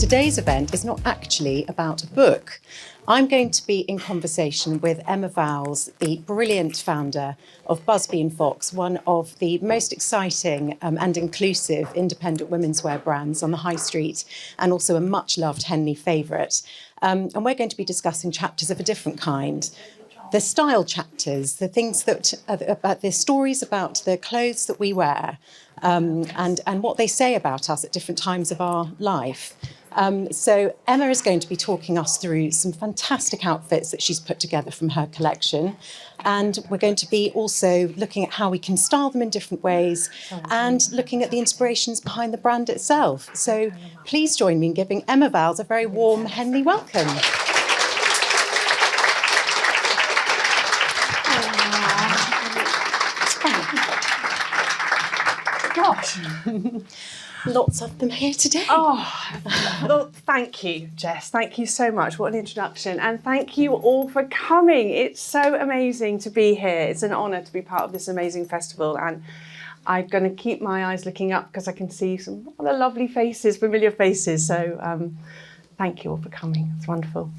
today's event is not actually about a book. I'm going to be in conversation with Emma Vowles, the brilliant founder of Busby Fox, one of the most exciting and inclusive independent women's wear brands on the high street, and also a much-loved Henley favourite. And we're going to be discussing chapters of a different kind. The style chapters, the things that about the stories about the clothes that we wear, and what they say about us at different times of our life. So Emma is going to be talking us through some fantastic outfits that she's put together from her collection. And we're going to be also looking at how we can style them in different ways and looking at the inspirations behind the brand itself. So please join me in giving Emma Vowles a very warm Henley welcome. Gosh. Lots of them here today. Oh, well, thank you, Jess. Thank you so much. What an introduction. And thank you all for coming. It's so amazing to be here. It's an honour to be part of this amazing festival. And I'm going to keep my eyes looking up because I can see some other lovely faces, familiar faces. So thank you all for coming. It's wonderful.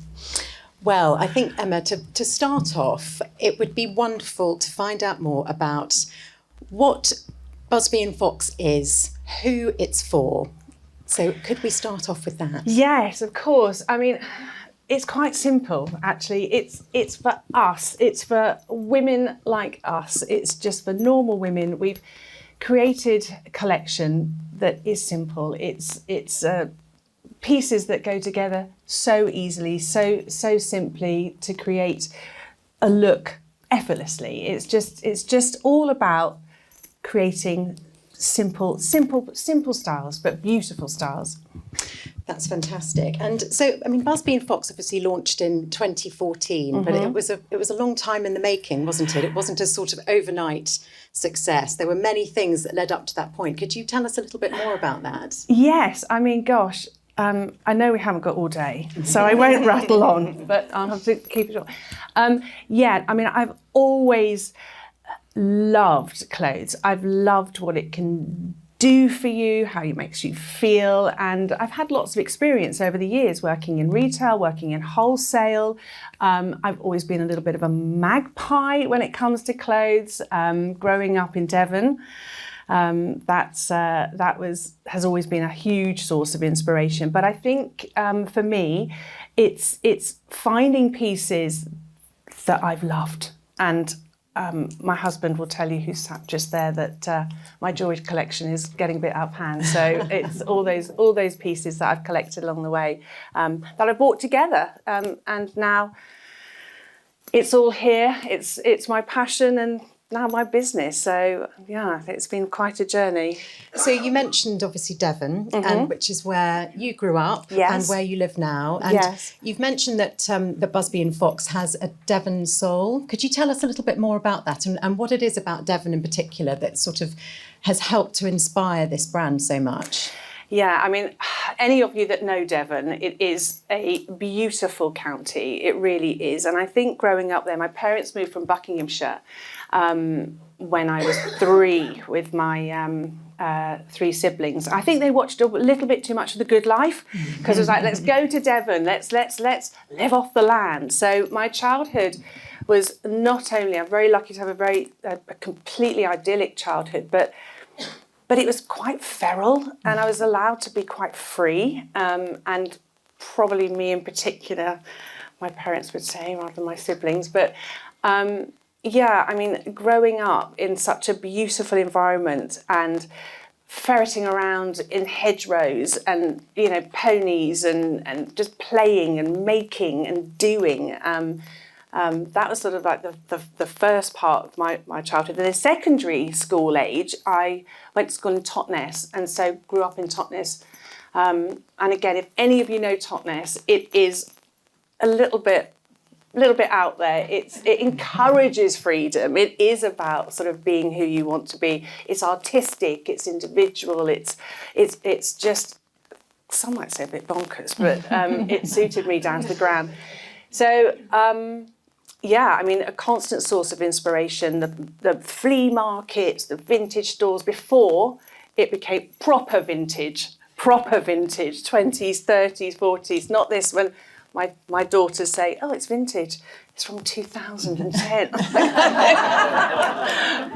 Well, I think, Emma, to start off, it would be wonderful to find out more about what Busby Fox is, who it's for. So could we start off with that? Yes, of course. I mean, it's quite simple, actually. It's for us. It's for women like us. It's just for normal women. We've created a collection that is simple. It's pieces that go together so easily, so simply to create a look effortlessly. It's just all about creating simple styles, but beautiful styles. That's fantastic. And so, I mean, Busby Fox obviously launched in 2014, but it was a long time in the making, wasn't it? It wasn't a sort of overnight success. There were many things that led up to that point. Could you tell us a little bit more about that? Yes, I mean, gosh, I know we haven't got all day, so I won't rattle on, but I'll have to keep it short. Yeah, I mean, I've always loved clothes. I've loved what it can do for you, how it makes you feel, and I've had lots of experience over the years working in retail, working in wholesale. I've always been a little bit of a magpie when it comes to clothes. Growing up in Devon, has always been a huge source of inspiration. But I think for me, it's finding pieces that I've loved. And my husband will tell you, who's sat just there, that my jewellery collection is getting a bit out of hand. So it's all those pieces that I've collected along the way that I brought together, and now it's all here. It's my passion and now my business. So yeah, it's been quite a journey. So you mentioned obviously Devon, which is where you grew up and where you live now. And you've mentioned that that Busby Fox has a Devon soul. Could you tell us a little bit more about that and what it is about Devon in particular that sort of has helped to inspire this brand so much? Yeah, I mean, any of you that know Devon, it is a beautiful county. It really is. And I think growing up there, my parents moved from Buckinghamshire when I was 3 with my 3 siblings. I think they watched a little bit too much of The Good Life because it was like, let's go to Devon, let's live off the land. So my childhood was not only, I'm very lucky to have a completely idyllic childhood, but it was quite feral and I was allowed to be quite free, and probably me in particular, my parents would say, rather than my siblings. But yeah, I mean, growing up in such a beautiful environment and ferreting around in hedgerows and, you know, ponies and just playing and making and doing, that was sort of like the first part of my childhood. And in secondary school age, I went to school in Totnes, and so grew up in Totnes. And again, if any of you know Totnes, it is a little bit out there. It encourages freedom. It is about sort of being who you want to be. It's artistic. It's individual. It's just, some might say a bit bonkers, but it suited me down to the ground. So. Yeah, I mean, a constant source of inspiration, the flea markets, the vintage stores, before it became proper vintage. proper vintage, 20s, 30s, 40s, not this when my daughters say, oh, it's vintage. It's from 2010.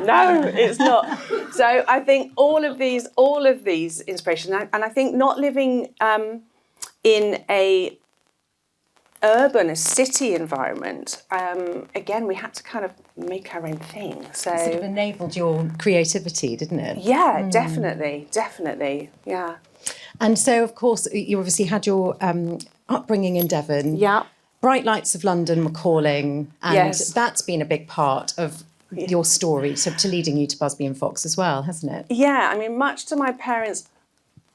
No, it's not. So I think all of these inspirations, and I think not living in a city environment, again, we had to kind of make our own thing. So It sort of enabled your creativity, didn't it? yeah, definitely, yeah. And so, of course, you obviously had your upbringing in Devon. Yeah. Bright lights of London were calling, and Yes. that's been a big part of your story, to leading you to Busby and Fox as well, hasn't it? Yeah, I mean, much to my parents'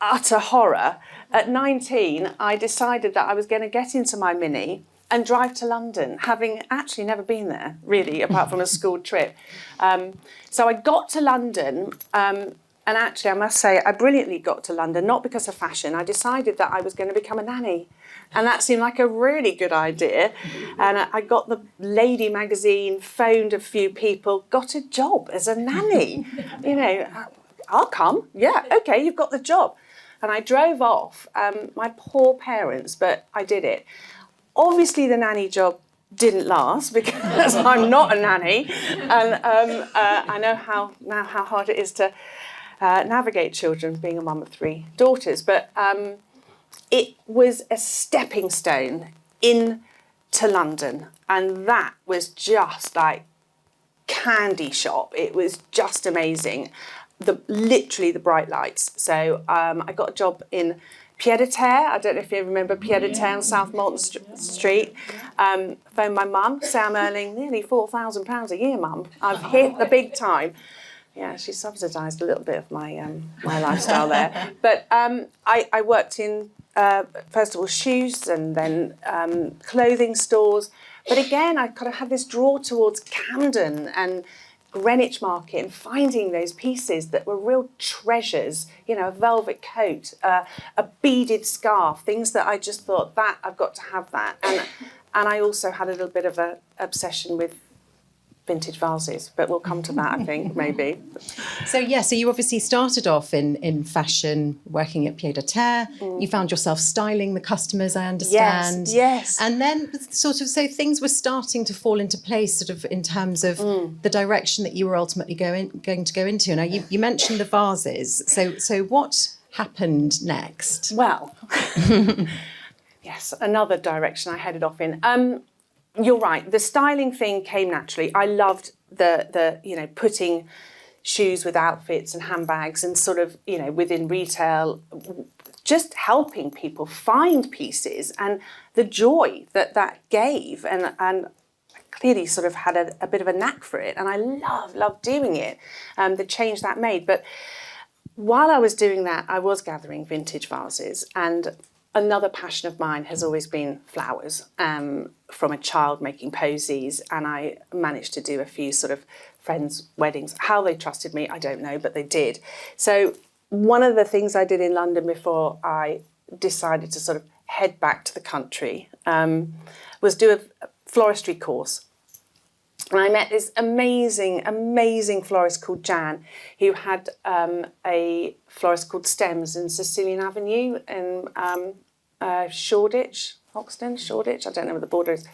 utter horror, at 19, I decided that I was going to get into my Mini and drive to London, having actually never been there, really, apart from a school trip. So I got to London, and actually, I must say, I brilliantly got to London, not because of fashion. I decided that I was going to become a nanny. And that seemed like a really good idea. And I got the Lady magazine, phoned a few people, got a job as a nanny. You know, I'll come. Yeah, okay, you've got the job. And I drove off, my poor parents, but I did it. Obviously, the nanny job didn't last because I'm not a nanny. And I know how hard it is to navigate children, being a mum of 3 daughters. But it was a stepping stone into London, and that was just like candy shop. It was just amazing. Literally the bright lights. So I got a job in pied-à-terre. I don't know if you remember pied-à-terre on South Molton Street. Phoned my mum, say I'm earning nearly £4,000 a year, mum. I've hit the big time. Yeah, she subsidised a little bit of my my lifestyle there. But I worked in, first of all, shoes and then clothing stores. But again, I kind of had this draw towards Camden and Greenwich Market and finding those pieces that were real treasures, you know, a velvet coat, a beaded scarf, things that I just thought, that I've got to have that. And I also had a little bit of an obsession with vintage vases, but we'll come to that, I think, maybe. So you obviously started off in fashion, working at pied-à-terre. You found yourself styling the customers, I understand. Yes. And then so things were starting to fall into place, sort of in terms of the direction that you were ultimately going to go into. Now, you mentioned the vases. So what happened next? Well, yes, another direction I headed off in. You're right. The styling thing came naturally. I loved the putting shoes with outfits and handbags and sort of, within retail, just helping people find pieces and the joy that gave. And I clearly sort of had a bit of a knack for it. And I love doing it, the change that made. But while I was doing that, I was gathering vintage vases, and another passion of mine has always been flowers, from a child making posies, and I managed to do a few sort of friends' weddings. How they trusted me, I don't know, but they did. So one of the things I did in London before I decided to sort of head back to the country was do a floristry course. And I met this amazing florist called Jan, who had a florist called Stems in Sicilian Avenue in Shoreditch, Hoxton, Shoreditch, I don't know where the border is.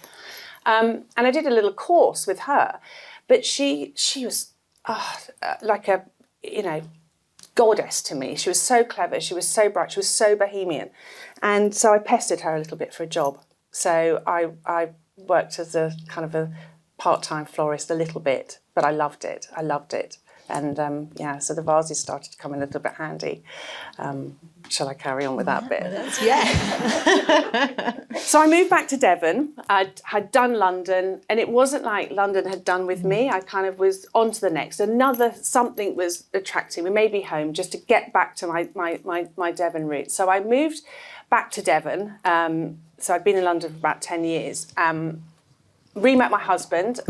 And I did a little course with her, but she was like a, goddess to me. She was so clever, she was so bright, she was so bohemian. And so I pestered her a little bit for a job. So I worked as a kind of a part-time florist a little bit, but I loved it. And so the vases started to come in a little bit handy. Shall I carry on with that bit? Yeah. So I moved back to Devon. I had done London, and it wasn't like London had done with me. I kind of was on to the next. Something was attracting me, made me home, just to get back to my Devon roots. So I moved back to Devon. So I'd been in London for about 10 years. Re-met my husband.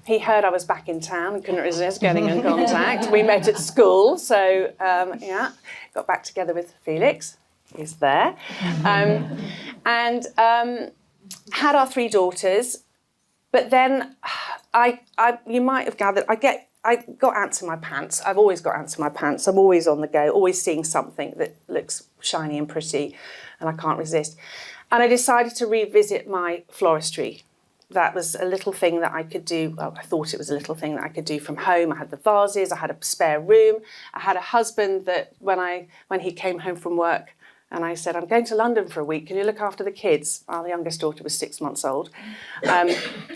He heard I was back in town and couldn't resist getting in contact. We met at school, so got back together with Felix. He's there, and had our 3 daughters. But then, you might have gathered, got ants in my pants. I've always got ants in my pants. I'm always on the go, always seeing something that looks shiny and pretty, and I can't resist. And I decided to revisit my floristry. That was a little thing that I could do. Well, I thought it was a little thing that I could do from home. I had the vases, I had a spare room. I had a husband that when he came home from work and I said, I'm going to London for a week, can you look after the kids? Our youngest daughter was 6 months old.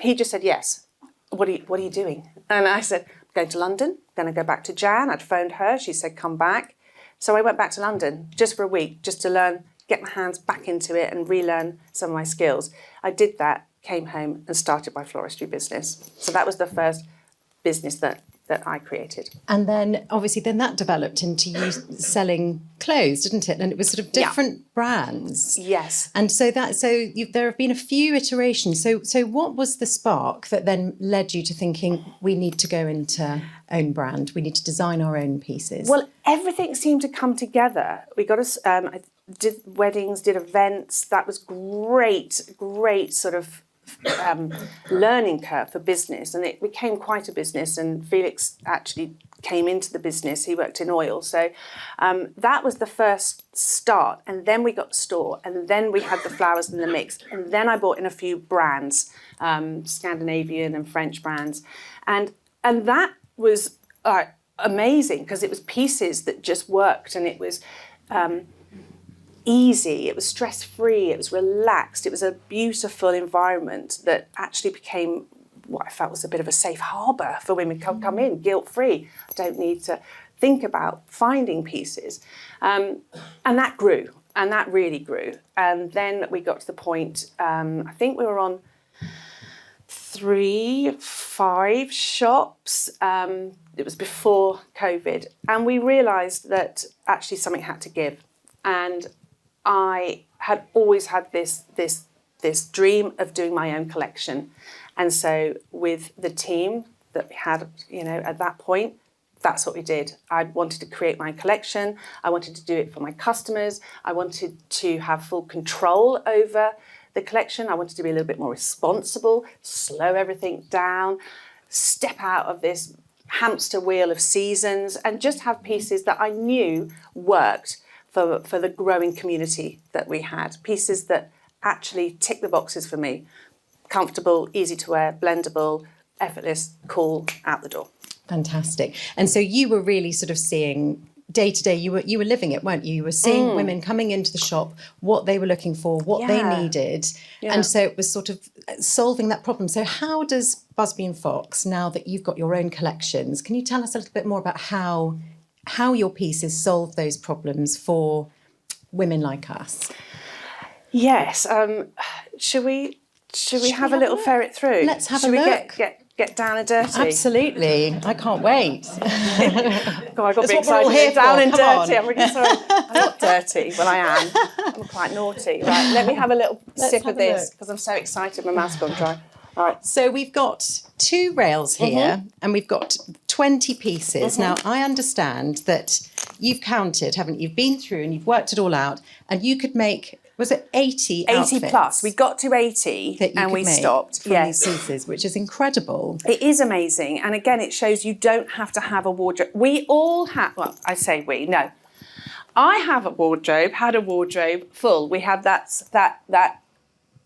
He just said, yes. What are you doing? And I said, I'm going to London, going to go back to Jan. I'd phoned her, she said, come back. So I went back to London just for a week, just to learn, get my hands back into it and relearn some of my skills. I did that, came home and started my floristry business. So that was the first business that I created. And then obviously that developed into you selling clothes, didn't it? And it was sort of different brands. Yes. And so there have been a few iterations. So what was the spark that then led you to thinking we need to go into own brand, we need to design our own pieces? Well, everything seemed to come together. We got I did weddings, did events. That was great sort of learning curve for business, and it became quite a business, and Felix actually came into the business. He worked in oil, so that was the first start, and then we got the store, and then we had the flowers in the mix, and then I bought in a few brands, Scandinavian and French brands, and that was amazing because it was pieces that just worked, and it was easy, it was stress-free, it was relaxed, it was a beautiful environment that actually became what I felt was a bit of a safe harbour for women to come in, guilt-free. I don't need to think about finding pieces. And that grew, and that really grew. And then we got to the point, I think we were on 5 shops. It was before COVID. And we realised that actually something had to give. And I had always had this dream of doing my own collection. And so with the team that we had, at that point, that's what we did. I wanted to create my collection. I wanted to do it for my customers. I wanted to have full control over the collection. I wanted to be a little bit more responsible, slow everything down, step out of this hamster wheel of seasons and just have pieces that I knew worked for the growing community that we had. Pieces that actually tick the boxes for me. Comfortable, easy to wear, blendable, effortless, cool, out the door. Fantastic. And so you were really sort of seeing day to day, you were living it, weren't you? You were seeing women coming into the shop, what they were looking for, what they needed. Yeah. And so it was sort of solving that problem. So how does Busby and Fox, now that you've got your own collections, can you tell us a little bit more about how your pieces solve those problems for women like us? Yes. Should we have a little ferret through? Let's have a look. Get down and dirty. Absolutely. I can't wait. God, I got That's big what we're all excited. here Down for. and Come dirty. on. I'm really sorry. I'm not dirty. Well, I am. I'm quite naughty. Right, let me have a little sip of this because I'm so excited. My mouth's gone dry. All right. So we've got 2 rails here and we've got 20 pieces. Now, I understand that you've counted, haven't you? You've been through and you've worked it all out and you could make, was it 80 outfits? 80 plus. We got to 80 and we stopped. From these pieces, which is incredible. It is amazing. And again, it shows you don't have to have a wardrobe. We all have, well, I say we, no. I had a wardrobe full. We had that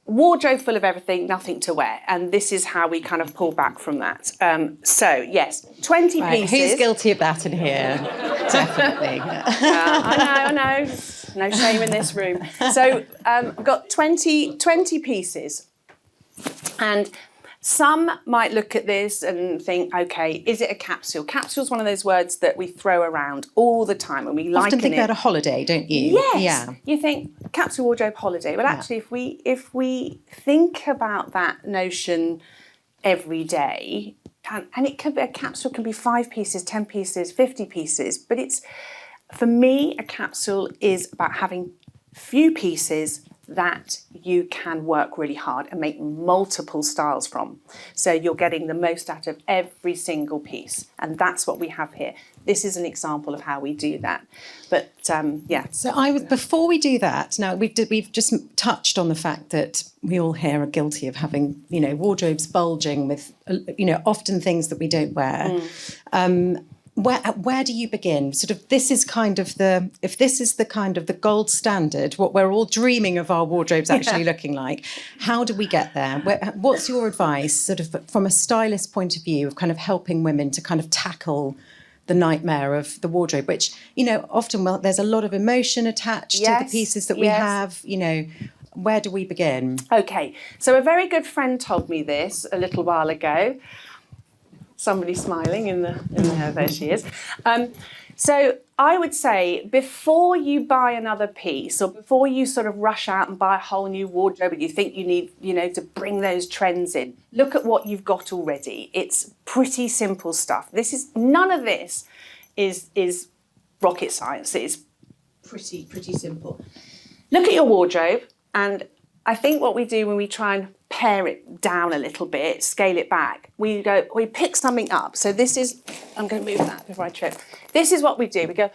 wardrobe full of everything, nothing to wear. And this is how we kind of pull back from that. So, yes, 20 pieces. Who's guilty of that in here? Definitely. I know. No shame in this room. So I've got 20 pieces. And some might look at this and think, okay, is it a capsule? Capsule is one of those words that we throw around all the time and we liken it. Often think about a holiday, don't you? Yes. Yeah. You think capsule wardrobe holiday. Well, actually, if we think about that notion every day, and it could be a capsule can be 5 pieces, 10 pieces, 50 pieces, but it's, for me, a capsule is about having few pieces that you can work really hard and make multiple styles from. So you're getting the most out of every single piece. And that's what we have here. This is an example of how we do that. But yeah. So before we do that, now we've just touched on the fact that we all here are guilty of having, wardrobes bulging with, often things that we don't wear. Where do you begin? Sort of, this is the gold standard, what we're all dreaming of our wardrobes actually looking like. How do we get there? What's your advice, sort of from a stylist point of view, of kind of helping women to kind of tackle the nightmare of the wardrobe, which, often there's a lot of emotion attached to the pieces that we have, where do we begin? Okay, so a very good friend told me this a little while ago. Somebody smiling in the there she is. So I would say, before you buy another piece, or before you sort of rush out and buy a whole new wardrobe and you think you need, to bring those trends in, look at what you've got already. It's pretty simple stuff. None of this is rocket science. It is pretty simple. Look at your wardrobe, and I think what we do when we try and pare it down a little bit, scale it back, we pick something up. So this is, I'm going to move that before I trip. This is what we do. We go,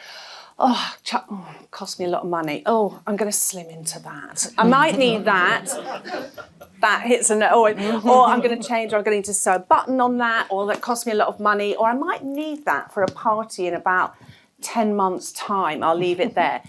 cost me a lot of money. Oh, I'm going to slim into that. I might need that. That hits or I'm going to change, or I'm going to sew a button on that, or that cost me a lot of money, or I might need that for a party in about 10 months' time. I'll leave it there.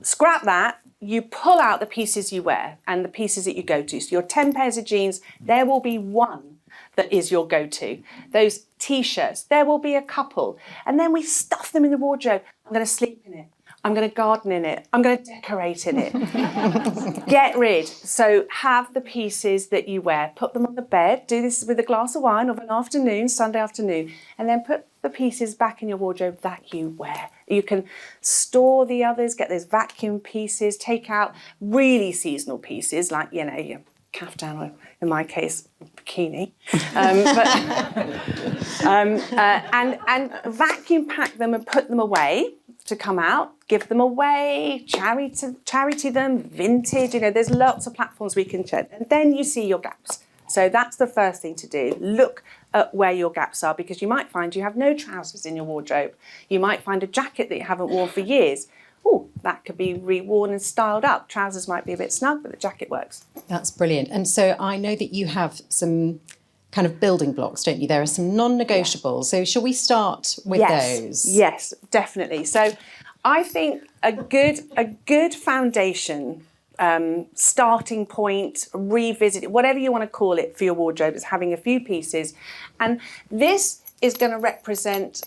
Scrap that. You pull out the pieces you wear and the pieces that you go to. So your 10 pairs of jeans, there will be one that is your go-to. Those T-shirts, there will be a couple. And then we stuff them in the wardrobe. I'm going to sleep in it. I'm going to garden in it. I'm going to decorate in it. Get rid. So have the pieces that you wear. Put them on the bed. Do this with a glass of wine of an afternoon, Sunday afternoon. And then put the pieces back in your wardrobe that you wear. You can store the others, get those vacuum pieces, take out really seasonal pieces like, your caftan, or in my case, bikini. And vacuum pack them and put them away to come out, give them away, charity them, vintage, there's lots of platforms we can check. And then you see your gaps. So that's the first thing to do. Look at where your gaps are, because you might find you have no trousers in your wardrobe. You might find a jacket that you haven't worn for years. Oh, that could be reworn and styled up. Trousers might be a bit snug, but the jacket works. That's brilliant. And so I know that you have some kind of building blocks, don't you? There are some non-negotiables. So shall we start with those? Yes, definitely. So I think a good foundation, starting point, revisit, whatever you want to call it for your wardrobe, is having a few pieces. And this is going to represent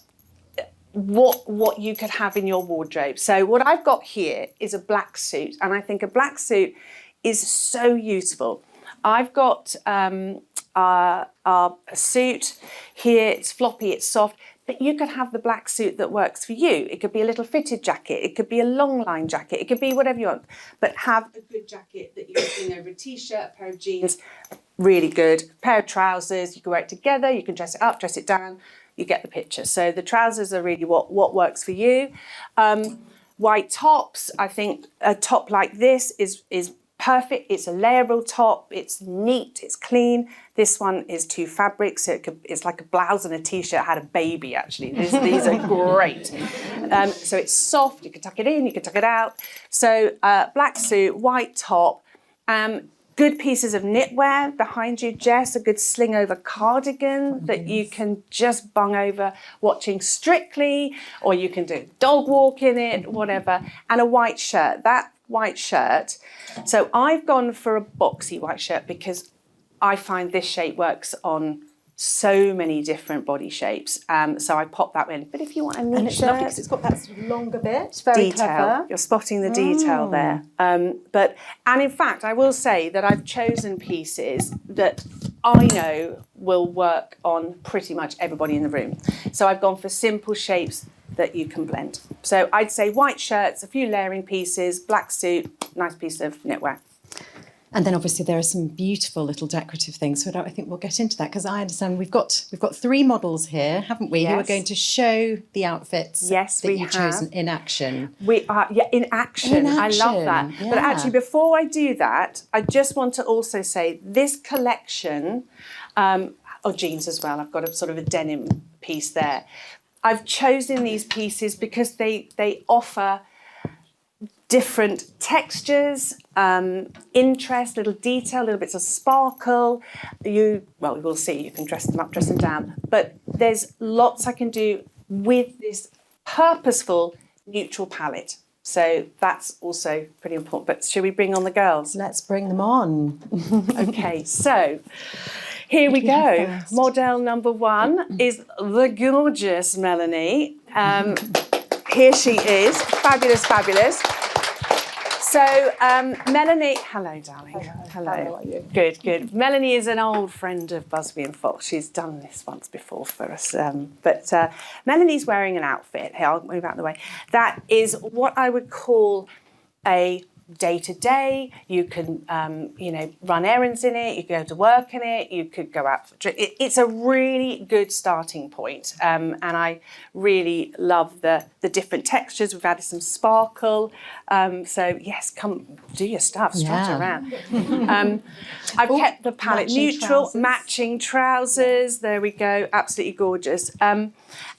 what you could have in your wardrobe. So what I've got here is a black suit, and I think a black suit is so useful. I've got a suit here. It's floppy, it's soft, but you could have the black suit that works for you. It could be a little fitted jacket, it could be a long line jacket, it could be whatever you want, but have a good jacket that you can bring over a t-shirt, a pair of jeans, really good, a pair of trousers. You can wear it together, you can dress it up, dress it down, you get the picture. So the trousers are really what works for you. White tops, I think a top like this is perfect. It's a layerable top, it's neat, it's clean. This one is two fabrics, so it's like a blouse and a t-shirt. I had a baby actually. These are great. So it's soft, you can tuck it in, you can tuck it out. So black suit, white top, good pieces of knitwear behind you, Jess, a good sling over cardigan that you can just bung over watching Strictly, or you can do dog walk in it, whatever, and a white shirt. That white shirt, so I've gone for a boxy white shirt because I find this shape works on so many different body shapes. So I pop that in. But if you want a neat shirt, because it's got that sort of longer bit, very detail. clever. You're spotting the detail there. And in fact, I will say that I've chosen pieces that I know will work on pretty much everybody in the room. So I've gone for simple shapes that you can blend. So I'd say white shirts, a few layering pieces, black suit, nice piece of knitwear. And then obviously there are some beautiful little decorative things. So I think we'll get into that, because I understand we've got 3 models here, haven't we? Who are going to show the outfits that you've chosen in action. We are, in action. I love that. Yeah. But actually, before I do that, I just want to also say this collection, or jeans as well. I've got a sort of a denim piece there. I've chosen these pieces because they offer different textures, interest, little detail, little bits of sparkle. We'll see, you can dress them up, dress them down. But there's lots I can do with this purposeful neutral palette. So that's also pretty important. But should we bring on the girls? Let's bring them on. Okay, so here we go. Model number 1 is the gorgeous Melanie. Here she is, fabulous, fabulous. So Melanie, hello darling. Hello. How are you? Good. Melanie is an old friend of Busby and Fox. She's done this once before for us. But Melanie's wearing an outfit. Here, I'll move out of the way. That is what I would call a day-to-day. You can, run errands in it. You can go to work in it. You could go out for a drink. It's a really good starting point. And I really love the different textures. We've added some sparkle. So yes, come do your stuff, strut around. I've kept the palette neutral, matching trousers. There we go, absolutely gorgeous. And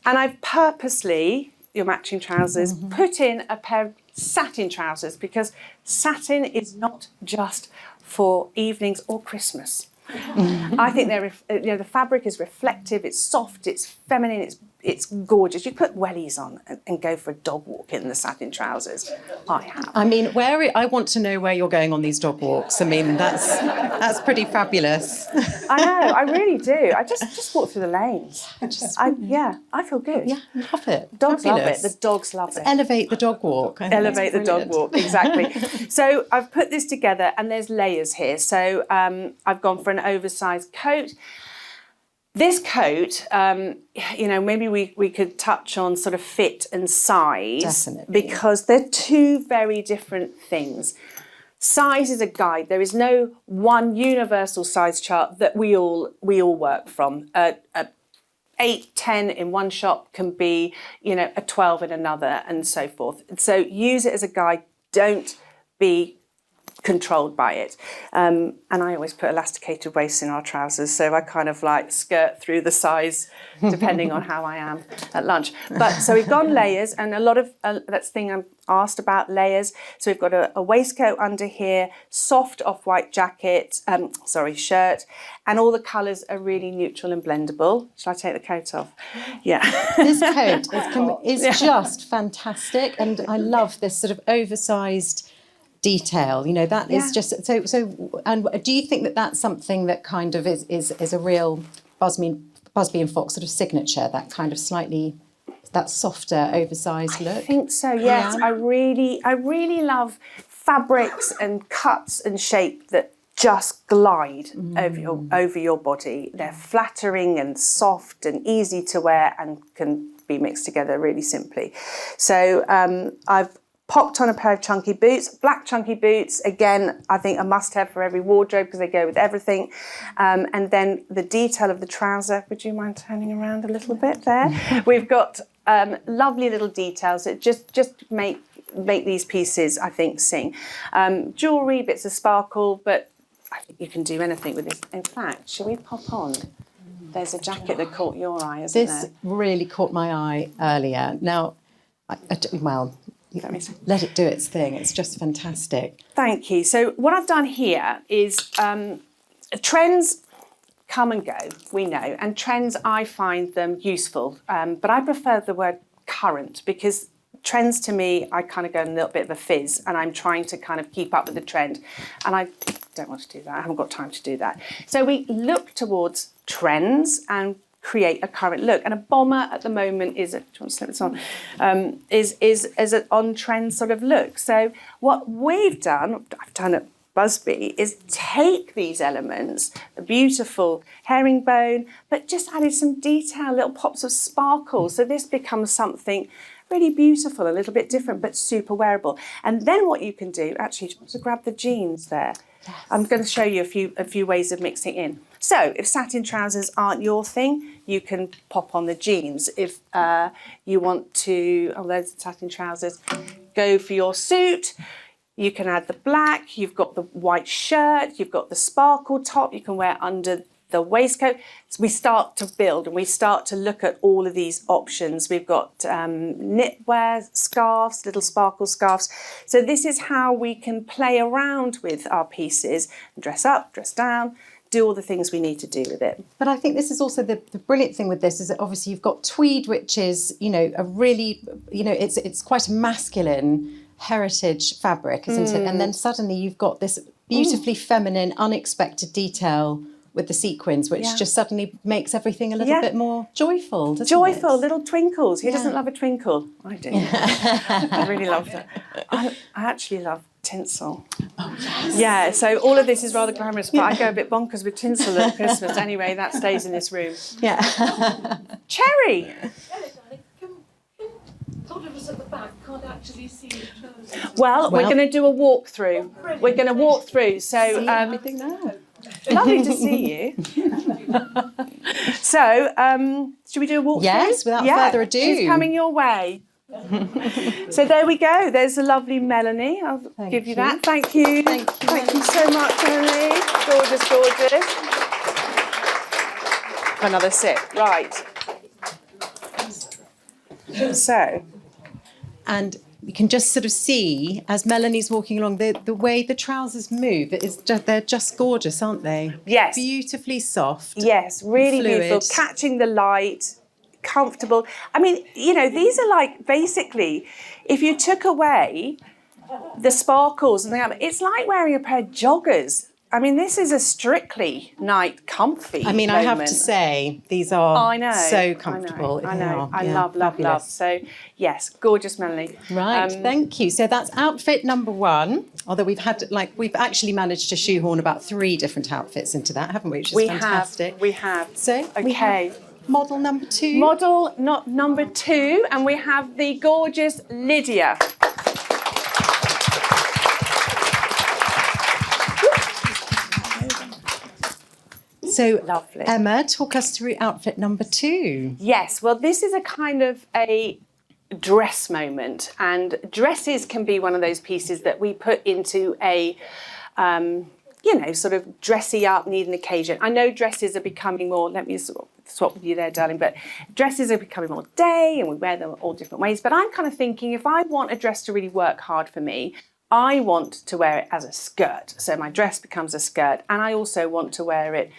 I've purposely, your matching trousers, put in a pair of satin trousers, because satin is not just for evenings or Christmas. I think the fabric is reflective, it's soft, it's feminine, it's gorgeous. You put wellies on and go for a dog walk in the satin trousers. I have. I mean, I want to know where you're going on these dog walks. I mean, that's pretty fabulous. I know, I really do. I just walk through the lanes. I feel good. Yeah, love it. Dogs Fabulous. love it. The dogs love it. Elevate the dog walk. Elevate the dog walk, exactly. So I've put this together, and there's layers here. So I've gone for an oversized coat. This coat, maybe we could touch on sort of fit and size. Definitely. Because they're 2 very different things. Size is a guide. There is no one universal size chart that we all work from. 8, 10 in one shop can be, a 12 in another, and so forth. So use it as a guide. Don't be controlled by it. And I always put elasticated waists in our trousers, so I kind of like skirt through the size depending on how I am at lunch. But so we've gone layers, and a lot of that's the thing I'm asked about, layers. So we've got a waistcoat under here, soft off-white jacket, shirt, and all the colours are really neutral and blendable. Shall I take the coat off? Yeah. This coat is just fantastic, and I love this sort of oversized detail. That is just so. And do you think that that's something that kind of is a real Busby and Fox sort of signature? That kind of slightly, that softer, oversized look. I think so. Yes, yeah. I really love fabrics and cuts and shape that just glide over your body. They're flattering and soft and easy to wear, and can be mixed together really simply. So I've popped on a pair of chunky boots, black chunky boots. Again, I think a must-have for every wardrobe because they go with everything. And then the detail of the trouser. Would you mind turning around a little bit there? We've got lovely little details that just make these pieces, I think, sing. Jewellery, bits of sparkle, but I think you can do anything with this. In fact, shall we pop on? There's a jacket that caught your eye, isn't there? This really caught my eye earlier. Now, let it do its thing. It's just fantastic. Thank you. So what I've done here is trends come and go, we know, and trends, I find them useful, but I prefer the word current, because trends to me, I kind of go in a little bit of a fizz, and I'm trying to kind of keep up with the trend, and I don't want to do that. I haven't got time to do that. So we look towards trends and create a current look, and a bomber at the moment is an on-trend sort of look. So what I've done at Busby, is take these elements, the beautiful herringbone, but just added some detail, little pops of sparkle. So this becomes something really beautiful, a little bit different, but super wearable. And then what you can do, actually, do you want to grab the jeans there? I'm going to show you a few ways of mixing in. So if satin trousers aren't your thing, you can pop on the jeans. If you want to, those satin trousers, go for your suit, you can add the black, you've got the white shirt, you've got the sparkle top, you can wear under the waistcoat. So we start to build and we start to look at all of these options. We've got knitwear, scarves, little sparkle scarves. So this is how we can play around with our pieces, dress up, dress down, do all the things we need to do with it. But I think this is also the brilliant thing with this is that obviously you've got tweed, which is, a really, it's quite a masculine heritage fabric, isn't it? And then suddenly you've got this beautifully feminine, unexpected detail with the sequins, which just suddenly makes everything a little bit more joyful, doesn't it? Joyful, little twinkles. Who doesn't love a twinkle? I do. I really love that. I actually love tinsel. Oh, yes. Yeah, so all of this is rather glamorous, but I go a bit bonkers with tinsel at Christmas. Anyway, that stays in this room. Yeah. Cherry! Thought it was at the back, can't actually see the trousers. Well, we're going to do a walkthrough. We're going to walk through. So, everything now. lovely to see you. So, should we do a walkthrough? Yes, without further ado. She's coming your way. So there we go. There's a lovely Melanie. I'll give you that. Thank you. Thank you so much, Melanie. Gorgeous, gorgeous. Another sip. Right. So. And you can just sort of see, as Melanie's walking along, the way the trousers move. They're just gorgeous, aren't they? Yes. Beautifully soft. Yes, really fluid. beautiful. Catching the light, comfortable. I mean, these are like, basically, if you took away the sparkles and it's like wearing a pair of joggers. I mean, this is a strictly night comfy I have to say, these are so comfortable. I know. I love. So, yes, gorgeous, Melanie. Right, thank you. So that's outfit number 1. Although we've actually managed to shoehorn about 3 different outfits into that, haven't we? Which is fantastic. We have. So, we have model number 2. Model number 2, and we have the gorgeous Lydia. So, lovely. Emma, talk us through outfit number 2. Yes, well, this is a kind of a dress moment, and dresses can be one of those pieces that we put into a, sort of dressy up, need an occasion. I know dresses are becoming more, let me swap with you there, darling, but dresses are becoming more day, and we wear them all different ways. But I'm kind of thinking, if I want a dress to really work hard for me, I want to wear it as a skirt. So my dress becomes a skirt, and I also want to wear it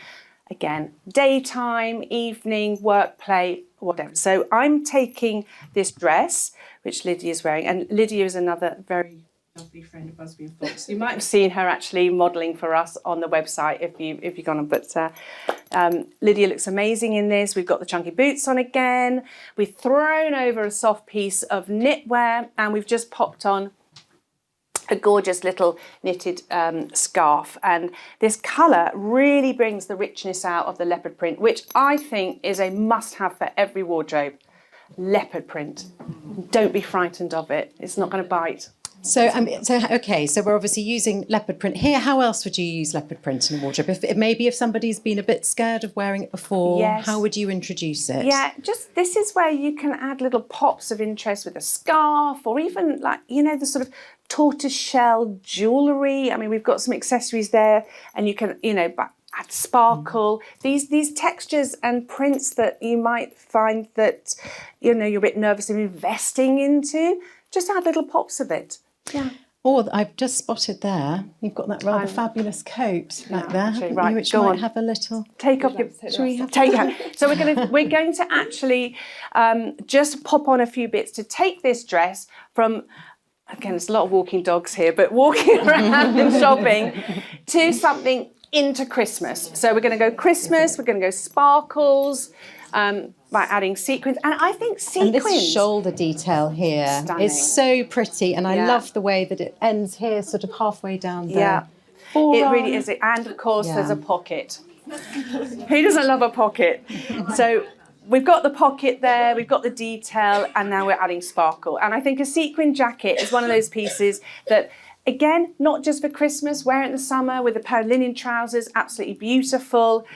again, daytime, evening, work, play, whatever. So I'm taking this dress, which Lydia is wearing, and Lydia is another very lovely friend of Busby Fox. You might have seen her actually modelling for us on the website if you've gone on. But Lydia looks amazing in this. We've got the chunky boots on again. We've thrown over a soft piece of knitwear, and we've just popped on a gorgeous little knitted scarf, and this colour really brings the richness out of the leopard print, which I think is a must-have for every wardrobe. Leopard print. Don't be frightened of it. It's not going to bite. So we're obviously using leopard print here. How else would you use leopard print in a wardrobe? If somebody's been a bit scared of wearing it before, how would you introduce it? Yeah, this is where you can add little pops of interest with a scarf, or even the sort of tortoiseshell jewellery. I mean, we've got some accessories there, and you can, add sparkle. These textures and prints that you might find that, you're a bit nervous of investing into, just add little pops of it. Yeah. Or I've just spotted there, you've got that rather fabulous coat back there, actually, haven't right, you, which go might on. have a little... Take off your... So we're going to actually just pop on a few bits to take this dress from... Again, there's a lot of walking dogs here, but walking around and shopping to something into Christmas. So we're going to go Christmas, we're going to go sparkles, by adding sequins. And I think sequins... And this shoulder detail here is so pretty, and I love the way that it ends here, sort of halfway down there. Yeah, it really is. And of course, there's a pocket. Who doesn't love a pocket? So we've got the pocket there, we've got the detail, and now we're adding sparkle. And I think a sequin jacket is one of those pieces that Again, not just for Christmas, wear it in the summer with a pair of linen trousers, absolutely beautiful,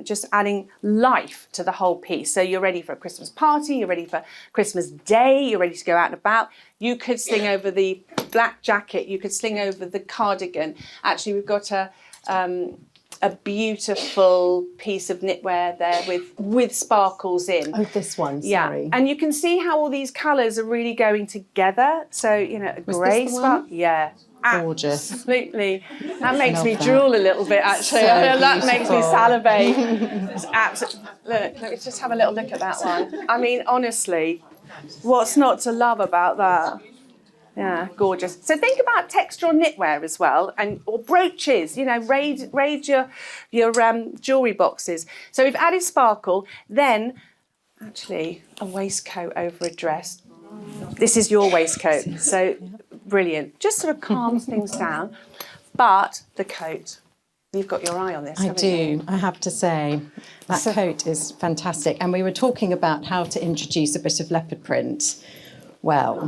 just adding life to the whole piece. So you're ready for a Christmas party, you're ready for Christmas Day, you're ready to go out and about. You could sling over the black jacket, you could sling over the cardigan. Actually, we've got a beautiful piece of knitwear there with sparkles in. Oh, this one, sorry. Yeah, and you can see how all these colours are really going together. So, you know, a grey spark. Yeah. Gorgeous. Absolutely. That makes me that. drool a little bit, actually. So That makes me beautiful. salivate. It's absolutely. Look, let me just have a little look at that one. I mean, honestly, what's not to love about that? Yeah, gorgeous. So think about textural knitwear as well, or brooches. You know, raid your jewellery boxes. So we've added sparkle. Then, actually, a waistcoat over a dress. This is your waistcoat, so brilliant. Just sort of calms things down. But the coat, you've got your eye on this. I do, I have to say. That coat is fantastic. And we were talking about how to introduce a bit of leopard print. Well,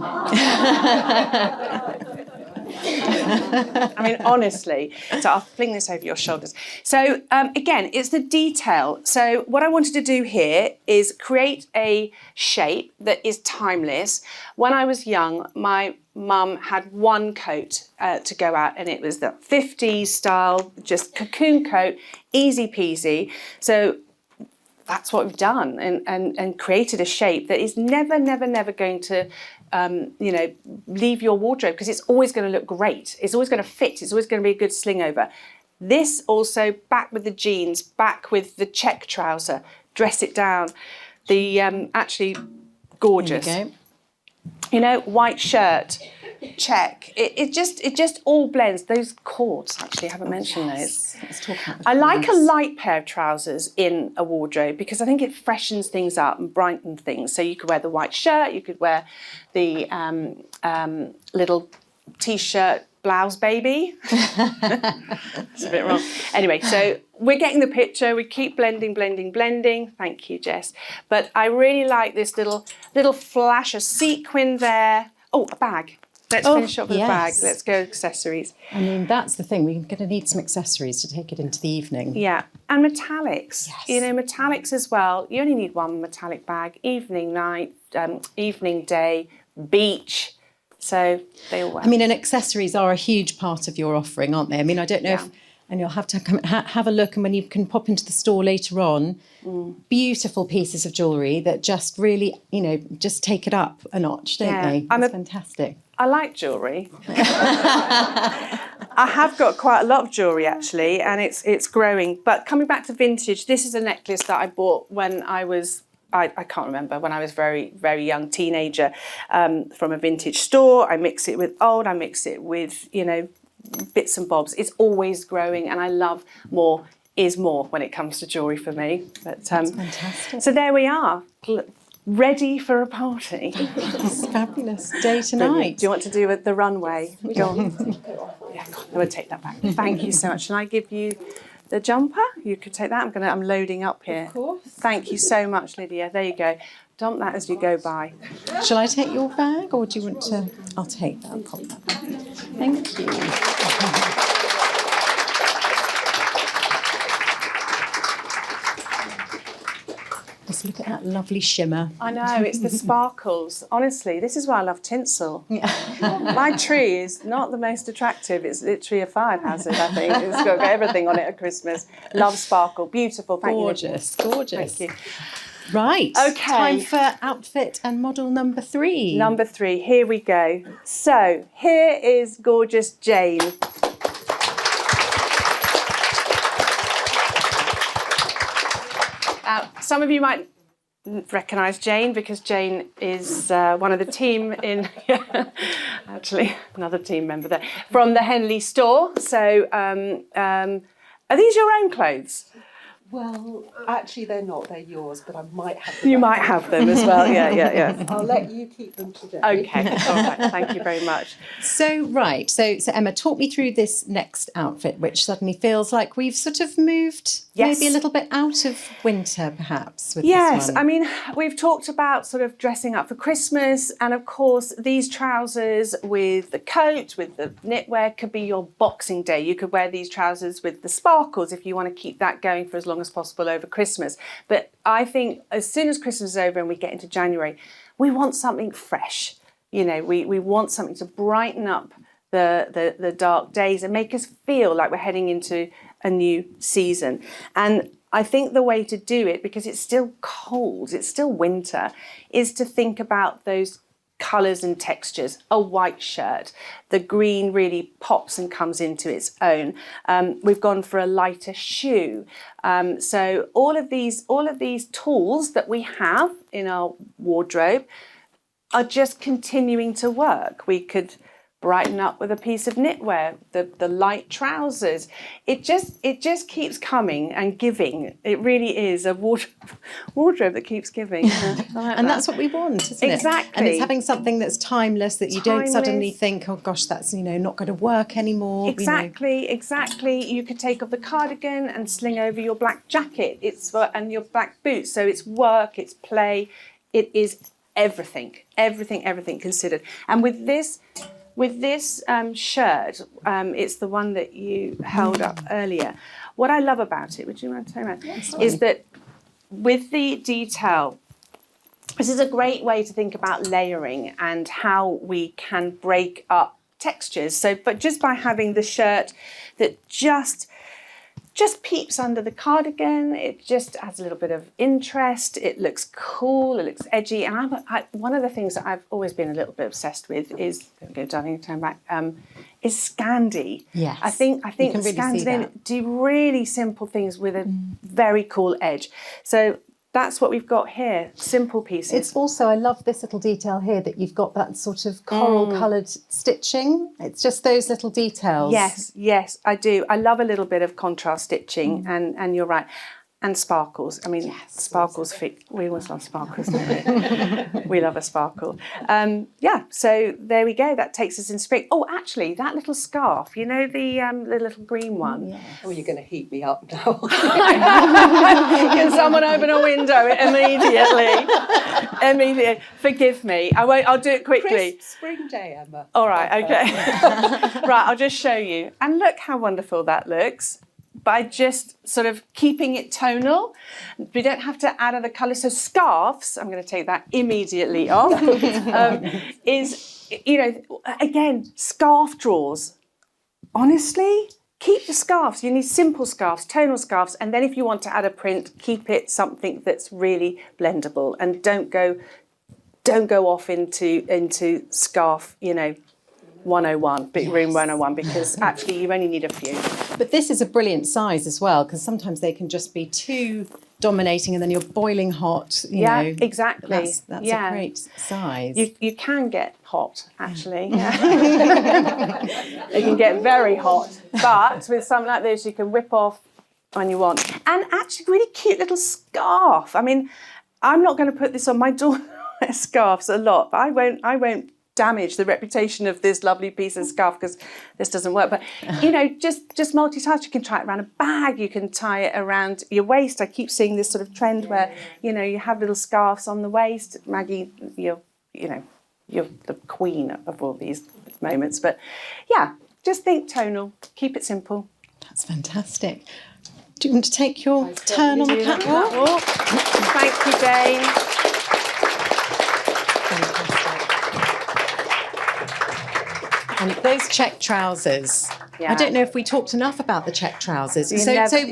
I mean, honestly, so I'll fling this over your shoulders. So again, it's the detail. So what I wanted to do here is create a shape that is timeless. When I was young, my mum had one coat to go out, and it was the 50s style, just cocoon coat, easy peasy. So that's what we've done, and created a shape that is never going to, leave your wardrobe, because it's always going to look great. It's always going to fit. It's always going to be a good sling over. This also, back with the jeans, back with the check trouser, dress it down. The actually gorgeous. there you go. You know, white shirt, check. It just all blends. Those cords, actually, I haven't mentioned those. Let's talk about the I like a colours. light pair of trousers in a wardrobe, because I think it freshens things up and brightens things. So you could wear the white shirt, you could wear the little t-shirt blouse baby. It's a bit wrong. Anyway, so we're getting the picture. We keep blending. Thank you, Jess. But I really like this little flash of sequin there. Oh, a bag. Let's finish up with a bag. yes. Let's go accessories. I mean, that's the thing. We're going to need some accessories to take it into the evening. Yeah, and metallics. Yes. You know, metallics as well. You only need one metallic bag. Evening, night, evening, day, beach. So they all work. I mean, and accessories are a huge part of your offering, aren't they? I mean, I don't know if, and you'll have to come have a look, and when you can pop into the store later on, beautiful pieces of jewellery that just really, just take it up a notch, don't Yeah. they? It's fantastic. I like jewellery. I have got quite a lot of jewellery, actually, and it's growing. But coming back to vintage, this is a necklace that I bought when I was, I can't remember, when I was very, very young teenager, from a vintage store. I mix it with old, I mix it with, bits and bobs. It's always growing, and I love more is more when it comes to jewellery for me. But, That's fantastic. so there we are, ready for a party. It's fabulous. Day to Brilliant. night. Do you want to do the runway? Go on. Yeah, God, I would take that back. Thank you so much. Shall I give you the jumper? You could take that. I'm loading up here. Of course. Thank you so much, Lydia. There you go. Dump that as you go by. Shall I take your bag, or do you want to? I'll take that. I'll pop that back. Thank you. Just look at that lovely shimmer. I know, it's the sparkles. Honestly, this is why I love tinsel. My tree is not the most attractive. It's literally a fire hazard, I think. It's got everything on it at Christmas. Love sparkle. Beautiful. Thank you. Gorgeous, gorgeous. Thank you. Right. Okay. Time for outfit and model number 3. Number 3, here we go. So, here is gorgeous Jane. Some of you might recognise Jane, because Jane is one of the team in, actually, another team member there, from the Henley store. So, are these your own clothes? Well, actually they're not, they're yours, but I might have them. You might have them as well, yeah. I'll let you keep them today. Okay, all right, thank you very much. So Emma, talk me through this next outfit, which suddenly feels like we've sort of moved maybe a little bit out of winter, perhaps. With Yes, this one. I mean, we've talked about sort of dressing up for Christmas, and of course, these trousers with the coat, with the knitwear, could be your Boxing Day. You could wear these trousers with the sparkles if you want to keep that going for as long as possible over Christmas. But I think as soon as Christmas is over and we get into January, we want something fresh. You know, we want something to brighten up the dark days and make us feel like we're heading into a new season. And I think the way to do it, because it's still cold, it's still winter, is to think about those colours and textures. A white shirt, the green really pops and comes into its own. We've gone for a lighter shoe. So all of these tools that we have in our wardrobe are just continuing to work. We could brighten up with a piece of knitwear, the light trousers. It just keeps coming and giving. It really is a wardrobe that keeps giving. And that's what we want, isn't it? Exactly. And it's having something that's timeless, that you don't suddenly think, oh gosh, that's not going to work anymore. Exactly. You could take off the cardigan and sling over your black jacket. And your black boots. So it's work, it's play, it is everything considered. And with this shirt, it's the one that you held up earlier. What I love about it, would you mind telling me, is that with the detail, this is a great way to think about layering and how we can break up textures. So, but just by having the shirt that just peeps under the cardigan, it just adds a little bit of interest. It looks cool, it looks edgy. And one of the things that I've always been a little bit obsessed with is, turn back, is Scandi. Yes. I think really Scandinavian do really simple things with a very cool edge. So that's what we've got here, simple pieces. It's also, I love this little detail here that you've got that sort of coral coloured stitching. It's just those little details. Yes, I do. I love a little bit of contrast stitching, and you're right. And sparkles. I mean, sparkles fit. We always love sparkles, don't we? We love a sparkle. So there we go. That takes us in spring. Oh, actually, that little scarf, the little green one. Yes. Oh, you're going to heat me up now. Can someone open a window immediately? Forgive me. I won't. I'll do it quickly. Crisp spring day, Emma. All right. Okay. Right. I'll just show you. And look how wonderful that looks. By just sort of keeping it tonal. We don't have to add other colours. So scarves, I'm going to take that immediately off, again, scarf drawers. Honestly, keep the scarves. You need simple scarves, tonal scarves. And then if you want to add a print, keep it something that's really blendable. And don't go off into scarf, 101, big room 101, because actually you only need a few. But this is a brilliant size as well, because sometimes they can just be too dominating and then you're boiling hot. Exactly. That's a great size. You can get hot, actually. Yeah. It can get very hot. But with something like this, you can whip off when you want. And actually, really cute little scarf. I mean, I'm not going to put this on. My daughter wears scarves a lot, but I won't damage the reputation of this lovely piece of scarf because this doesn't work. But just multitask. You can tie it around a bag. You can tie it around your waist. I keep seeing this sort of trend where you have little scarves on the waist. Maggie, you're the queen of all these moments. But yeah, just think tonal. Keep it simple. That's fantastic. Do you want to take your turn on the catwalk? Thank you, Jane. And those check trousers. Yeah. I don't know if we talked enough about the check trousers. You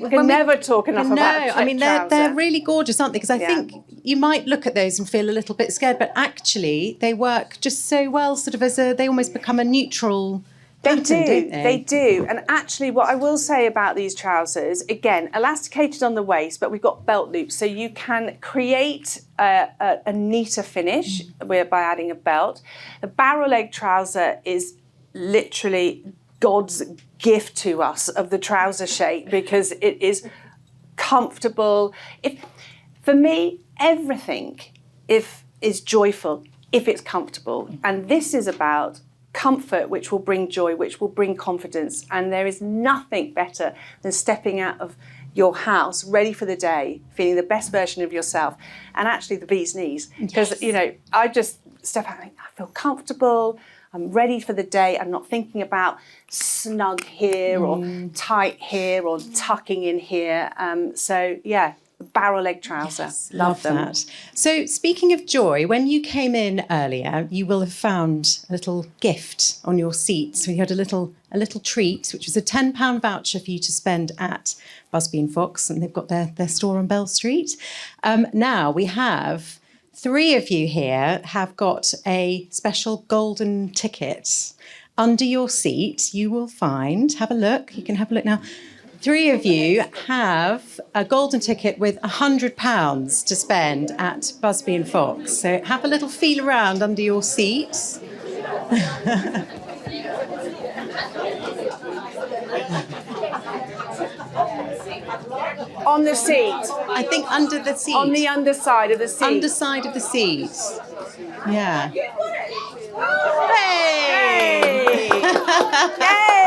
can never talk enough about a check they're really gorgeous, aren't they? Because I think you might look at those and feel a little bit scared, but actually they work just so well, sort of they almost become a neutral pattern, don't they? They do. And actually what I will say about these trousers, again, elasticated on the waist, but we've got belt loops, so you can create a neater finish by adding a belt. The barrel leg trouser is literally God's gift to us of the trouser shape, because it is comfortable. For me, everything is joyful if it's comfortable. And this is about comfort, which will bring joy, which will bring confidence. And there is nothing better than stepping out of your house ready for the day, feeling the best version of yourself, and actually the bee's knees. Because, you know, I just step out and think, I feel comfortable, I'm ready for the day, I'm not thinking about snug here or tight here or tucking in here. So, yeah, barrel leg trouser. Yes, love them. that. So speaking of joy, when you came in earlier, you will have found a little gift on your seat. So you had a little treat, which was a £10 voucher for you to spend at Busby Fox, and they've got their store on Belle Street. Now we have 3 of you here have got a special golden ticket under your seat. You will find, have a look, you can have a look now. 3 of you have a golden ticket with £100 to spend at Busby Fox. So have a little feel around under your seat. On the seat. I think under the seat. On the underside of the seat. Underside of the seat. Yeah. Hey!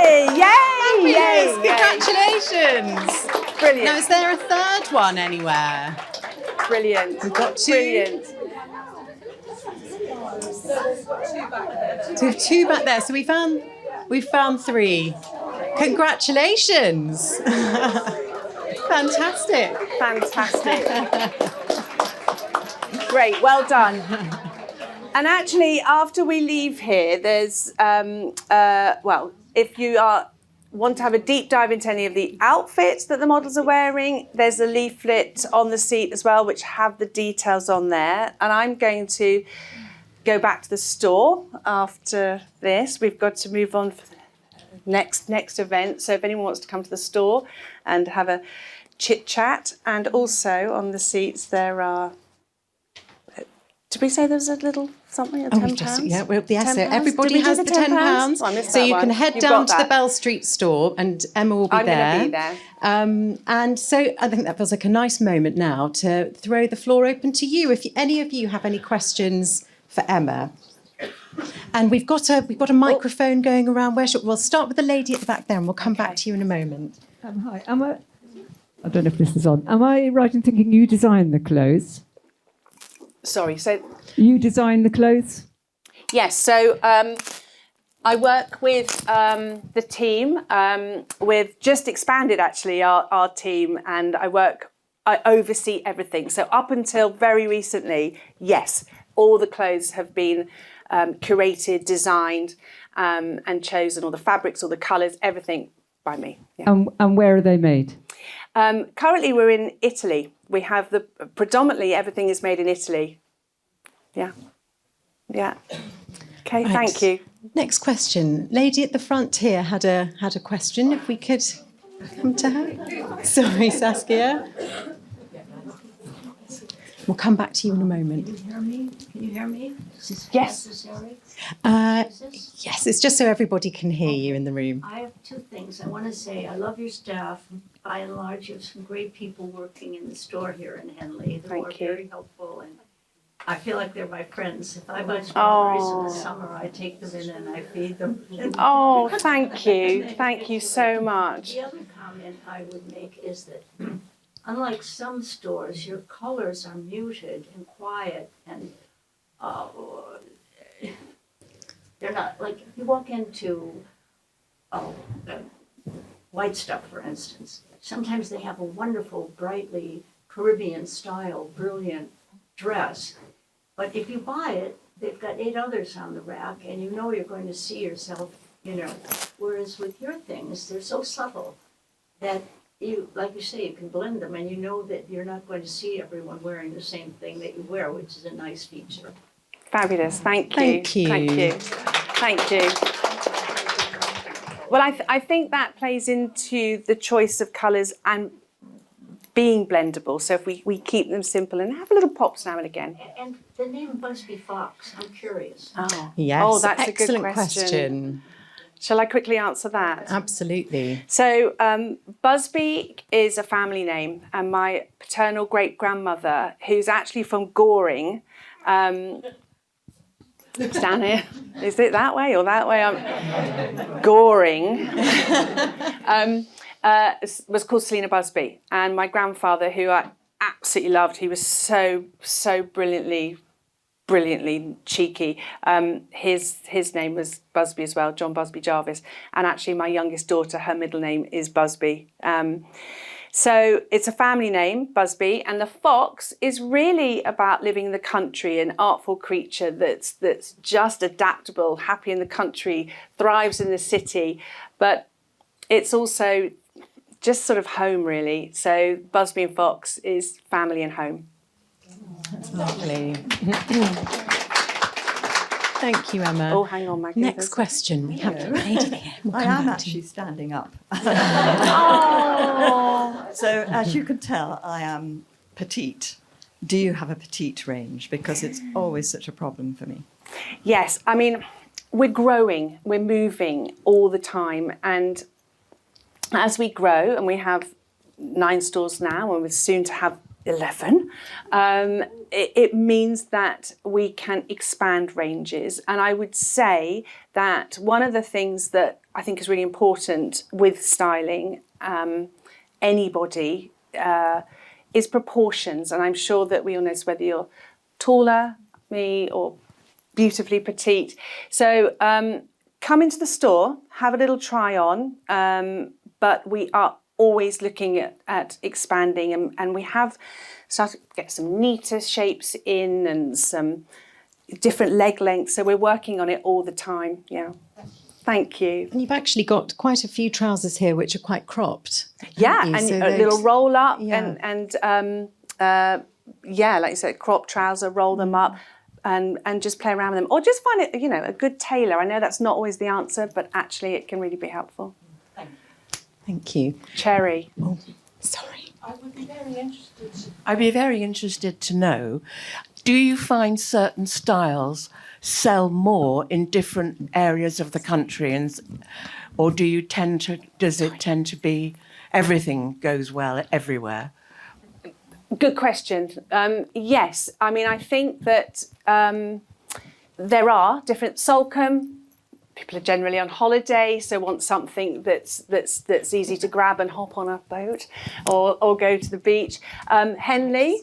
Yay! Yay! Yes, Yay! congratulations. Brilliant. Now, is there a third one anywhere? Brilliant. We've got 2. Brilliant. So we have 2 back there. So we found 3. Congratulations. Fantastic. Fantastic. Great, well done. And actually, after we leave here, there's, if you want to have a deep dive into any of the outfits that the models are wearing, there's a leaflet on the seat as well, which have the details on there. And I'm going to go back to the store after this. We've got to move on for the next event. So if anyone wants to come to the store and have a chit chat, and also on the seats there are. Did we say there was a little something, £10? Yeah, well, yes, so £10? everybody Did we has do the the £10? £10. Oh, I missed So that you one. can head You've down got to the that. Belle Street store and Emma will be I'm there. going to be there. And so I think that feels like a nice moment now to throw the floor open to you. If any of you have any questions for Emma. And we've got a microphone going around. We'll start with the lady at the back there and we'll come back to you in a moment. Hi, I don't know if this is on. Am I right in thinking you designed the clothes? Sorry, so... You designed the clothes? Yes, so I work with the team. We've just expanded, actually, our team, and I oversee everything. So up until very recently, yes, all the clothes have been curated, designed, and chosen, all the fabrics, all the colours, everything by me. Yeah. And where are they made? Currently, we're in Italy. We have predominantly everything is made in Italy. Yeah. Yeah. Okay, Right. thank you. Next question. Lady at the front here had a question. If we could come to her. Sorry, Saskia. We'll come back to you in a moment. Can you hear me? Can you hear me? Yes. Necessary? Yes, it's just so everybody can hear you in the room. I have 2 things. I want to say I love your staff. By and large, you have some great people working in the store here in Henley who Thank are you. very helpful, and I feel like they're my friends. If I buy strawberries in the summer, I take them in and I feed them. Oh, thank you. Thank you so much. The other comment I would make is that unlike some stores, your colors are muted and quiet, and they're not, like, if you walk into White Stuff, for instance, sometimes they have a wonderful, brightly Caribbean style, brilliant dress. But if you buy it, they've got 8 others on the rack, and you know you're going to see yourself, Whereas with your things, they're so subtle that you, like you say, you can blend them, and you know that you're not going to see everyone wearing the same thing that you wear, which is a nice feature. Fabulous. Thank you. Thank you. Thank you. Thank you. Well, I think that plays into the choice of colours and being blendable. So if we keep them simple and have a little pops now and again. And the name Busby Fox, I'm curious. Oh, Yes, oh, that's excellent a good question. Shall I quickly answer that? Absolutely. So Busby is a family name, and my paternal great-grandmother, who's actually from Goring, it's down here. Is it that way or that way? Goring. Was called Selina Busby, and my grandfather, who I absolutely loved, he was so brilliantly cheeky. His name was Busby as well, John Busby Jarvis, and actually my youngest daughter, her middle name is Busby. So it's a family name, Busby, and the fox is really about living in the country, an artful creature that's just adaptable, happy in the country, thrives in the city, but it's also just sort of home, really. So Busby and Fox is family and home. That's lovely. Thank you, Emma. Oh, hang on, Maggie. Next question. We have the lady here. We'll I come am back to you. actually standing up. Oh. So as you can tell, I am petite. Do you have a petite range? Because it's always such a problem for me. Yes, I mean, we're growing, we're moving all the time, and as we grow, and we have 9 stores now, and we're soon to have 11, it means that we can expand ranges. And I would say that one of the things that I think is really important with styling anybody is proportions. And I'm sure that we all know whether you're taller, me, or beautifully petite. So come into the store, have a little try on, but we are always looking at expanding, and we have started to get some neater shapes in and some different leg lengths, so we're working on it all the time. Yeah, thank you. And you've actually got quite a few trousers here which are quite cropped. Yeah, you? and So a those- little roll up, Yeah. and yeah, like you said, crop trouser, roll them up. And just play around with them, or just find it, a good tailor. I know that's not always the answer, but actually it can really be helpful. Thank you. Cherry. Oh, sorry. I'd be very interested to know, do you find certain styles sell more in different areas of the country, or does it tend to be everything goes well everywhere? Good question. Yes, I mean, I think that there are different Salcombe. People are generally on holiday, so want something that's easy to grab and hop on a boat, or go to the beach. Henley,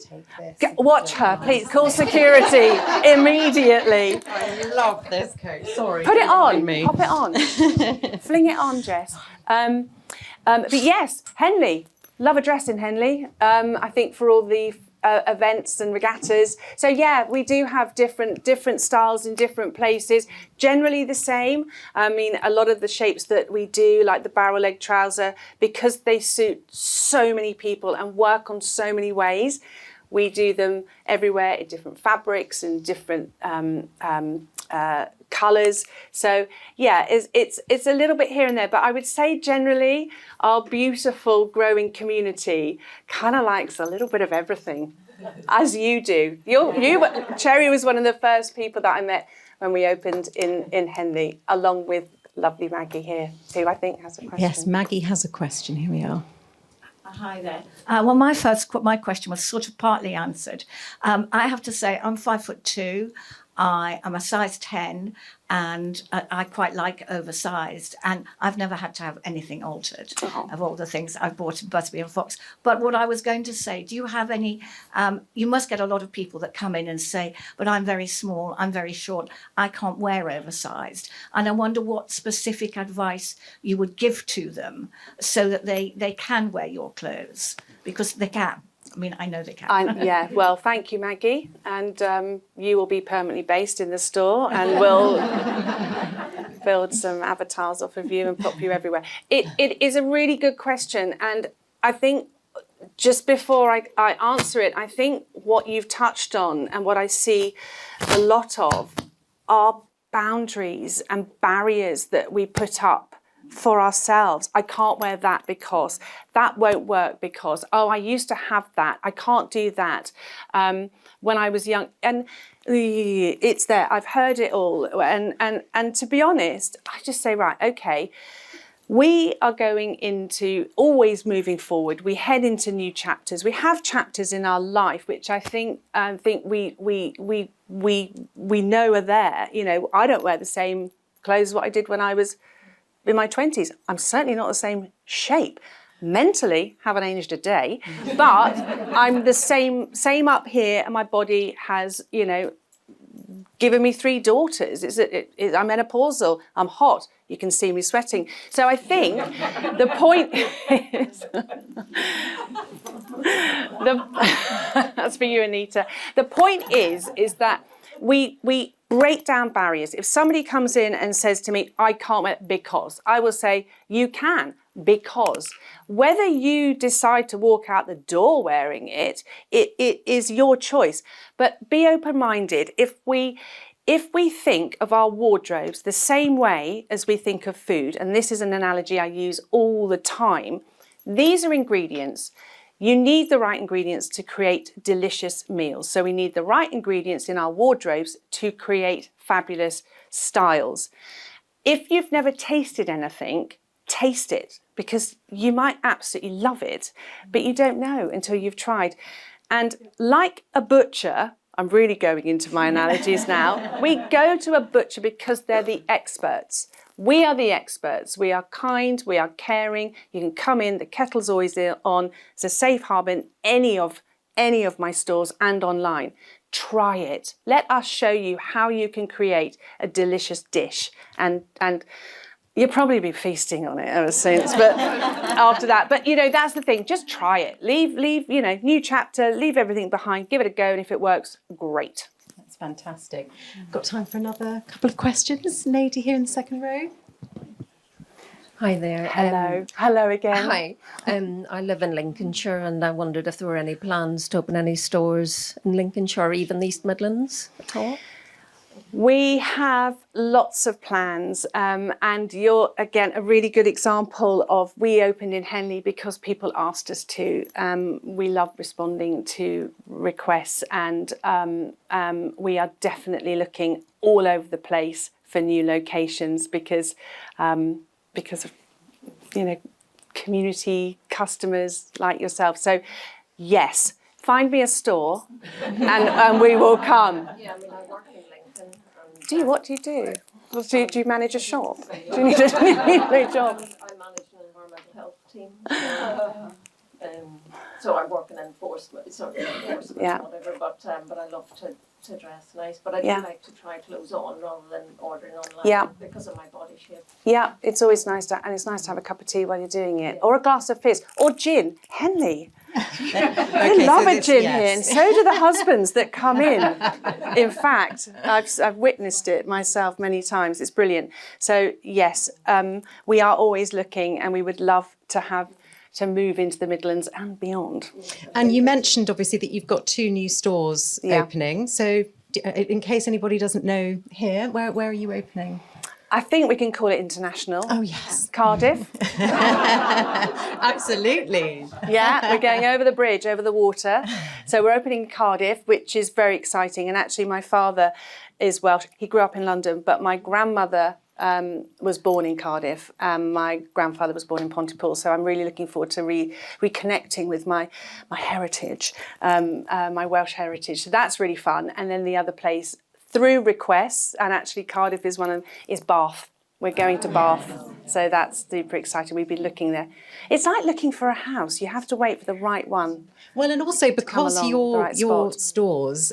watch her, please. Call security immediately. I love this coat. Sorry. Put it on. Pop it on. Fling it on, Jess. But yes, Henley. Love a dress in Henley. I think for all the events and regattas. So yeah, we do have different styles in different places. Generally the same. I mean, a lot of the shapes that we do, like the barrel leg trouser, because they suit so many people and work on so many ways, we do them everywhere in different fabrics and different colours. So yeah, it's a little bit here and there, but I would say generally our beautiful growing community kind of likes a little bit of everything, as you do. Cherry was one of the first people that I met when we opened in Henley, along with lovely Maggie here, who I think has a question. Yes, Maggie has a question. Here we are. Hi there. Well, my question was sort of partly answered. I have to say I'm 5'2". I am a size 10, and I quite like oversized, and I've never had to have anything altered of all the things I've bought at Busby and Fox. But what I was going to say, do you have any, you must get a lot of people that come in and say, but I'm very small, I'm very short, I can't wear oversized. And I wonder what specific advice you would give to them so that they can wear your clothes, because they can. I mean, I know they can. Yeah, well, thank you, Maggie. And you will be permanently based in the store, and we'll build some avatars off of you and pop you everywhere. It is a really good question. And I think just before I answer it, I think what you've touched on and what I see a lot of are boundaries and barriers that we put up for ourselves. I can't wear that because that won't work because, oh, I used to have that. I can't do that. When I was young, and it's there. I've heard it all. And to be honest, I just say, right, okay, we are going into always moving forward. We head into new chapters. We have chapters in our life, which I think we know are there. You know, I don't wear the same clothes as what I did when I was in my 20s. I'm certainly not the same shape. Mentally, haven't aged a day, but I'm the same up here, and my body has, you know, given me 3 daughters. I'm menopausal. I'm hot. You can see me sweating. So I think the point is, that's for you, Anita. The point is that we break down barriers. If somebody comes in and says to me, I can't wear it because, I will say, you can, because whether you decide to walk out the door wearing it, it is your choice. But be open-minded. If we think of our wardrobes the same way as we think of food, and this is an analogy I use all the time, these are ingredients. You need the right ingredients to create delicious meals. So we need the right ingredients in our wardrobes to create fabulous styles. If you've never tasted anything, taste it, because you might absolutely love it, but you don't know until you've tried. And like a butcher, I'm really going into my analogies now, we go to a butcher because they're the experts. We are the experts. We are kind, we are caring. You can come in, the kettle's always on. It's a safe harbour in any of my stores and online. Try it. Let us show you how you can create a delicious dish. And you'll probably be feasting on it ever since, but after that. But, you know, that's the thing. Just try it. Leave, you know, new chapter, leave everything behind, give it a go, and if it works, great. That's fantastic. Got time for another couple of questions? Lady here in the second row. Hi there. Hello. Hello again. Hi. I live in Lincolnshire, and I wondered if there were any plans to open any stores in Lincolnshire or even the East Midlands at all. We have lots of plans, and you're, again, a really good example of we opened in Henley because people asked us to. We love responding to requests, and we are definitely looking all over the place for new locations because of, you know, community customers like yourself. So, yes, find me a store, and we will come. Yeah, I mean, I work in Lincoln. What do you do? Do you manage a shop? Do you need a job? I manage an environmental health team. So I work in enforcement, Yeah. whatever, but I love to dress nice. But I do like to try clothes on rather than ordering online because of my body shape. Yeah, it's always nice to have a cup of tea while you're doing it, or a glass of fizz, or gin. Henley. They love a gin here, and so do the husbands that come in. In fact, I've witnessed it myself many times. It's brilliant. So yes, we are always looking, and we would love to move into the Midlands and beyond. And you mentioned obviously that you've got 2 new stores opening. So in case anybody doesn't know here, where are you opening? I think we can call it international. Oh, yes. Cardiff. Absolutely. Yeah, we're going over the bridge, over the water. So we're opening Cardiff, which is very exciting. And actually my father is Welsh. He grew up in London, but my grandmother was born in Cardiff. My grandfather was born in Pontypool. So I'm really looking forward to reconnecting with my heritage, my Welsh heritage. So that's really fun. And then the other place, through requests, and actually Cardiff is is Bath. We're going to Bath, so that's super exciting. We've been looking there. It's like looking for a house. You have to wait for the right one. Well, and also because your spot. stores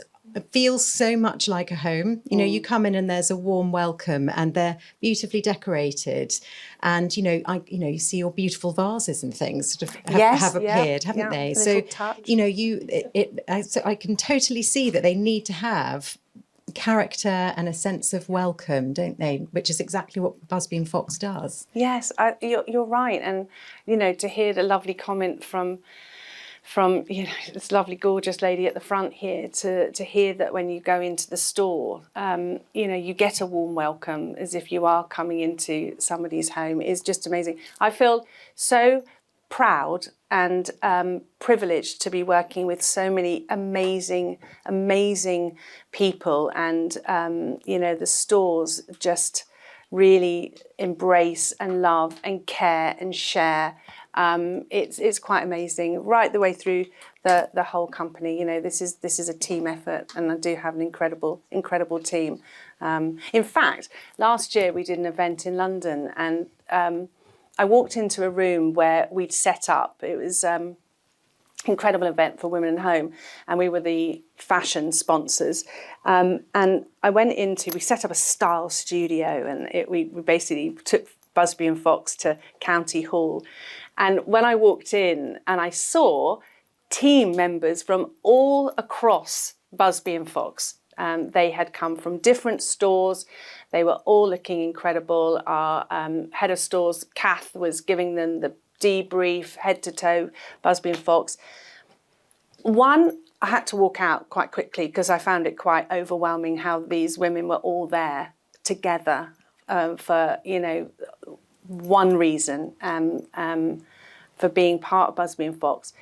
feel so much like a home. You know, you come in and there's a warm welcome, and they're beautifully decorated. And you see your beautiful vases and things sort of have appeared, haven't they? So touch. So I can totally see that they need to have character and a sense of welcome, don't they? Which is exactly what Busby Fox does. Yes, you're right. And to hear the lovely comment from from this lovely, gorgeous lady at the front here to hear that when you go into the store, you get a warm welcome as if you are coming into somebody's home is just amazing. I feel so proud and privileged to be working with so many amazing people, and the stores just really embrace and love and care and share. It's quite amazing right the way through the whole company. This is a team effort, and I do have an incredible team. In fact, last year we did an event in London, and I walked into a room where we'd set up. It was incredible event for Women in Home, and we were the fashion sponsors. And we set up a style studio, and we basically took Busby and Fox to County Hall. And when I walked in and I saw team members from all across Busby and Fox, they had come from different stores. They were all looking incredible. Our head of stores, Kath, was giving them the debrief, head to toe, Busby and Fox. One, I had to walk out quite quickly because I found it quite overwhelming how these women were all there together for, one reason, for being part of Busby and Fox.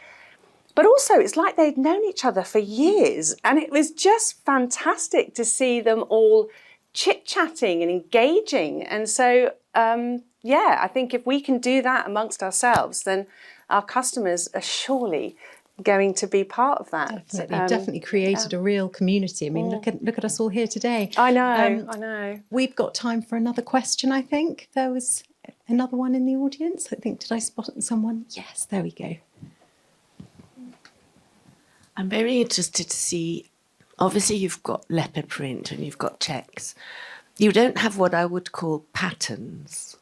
But also, it's like they'd known each other for years, and it was just fantastic to see them all chit-chatting and engaging. And so, I think if we can do that amongst ourselves, then our customers are surely going to be part of that. Definitely created a real community. I mean, look at us all here today. I know. We've got time for another question, I think. There was another one in the audience. I think, did I spot someone? Yes, there we go. I'm very interested to see, obviously you've got leopard print and you've got checks. You don't have what I would call patterns.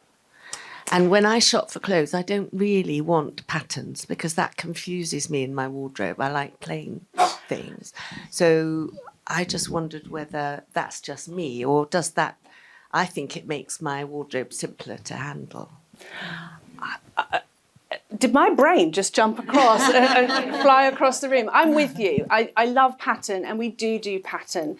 And when I shop for clothes, I don't really want patterns because that confuses me in my wardrobe. I like plain things. So I just wondered whether that's just me, or does that, I think it makes my wardrobe simpler to handle. Did my brain just jump across and fly across the room? I'm with you. I love pattern, and we do pattern.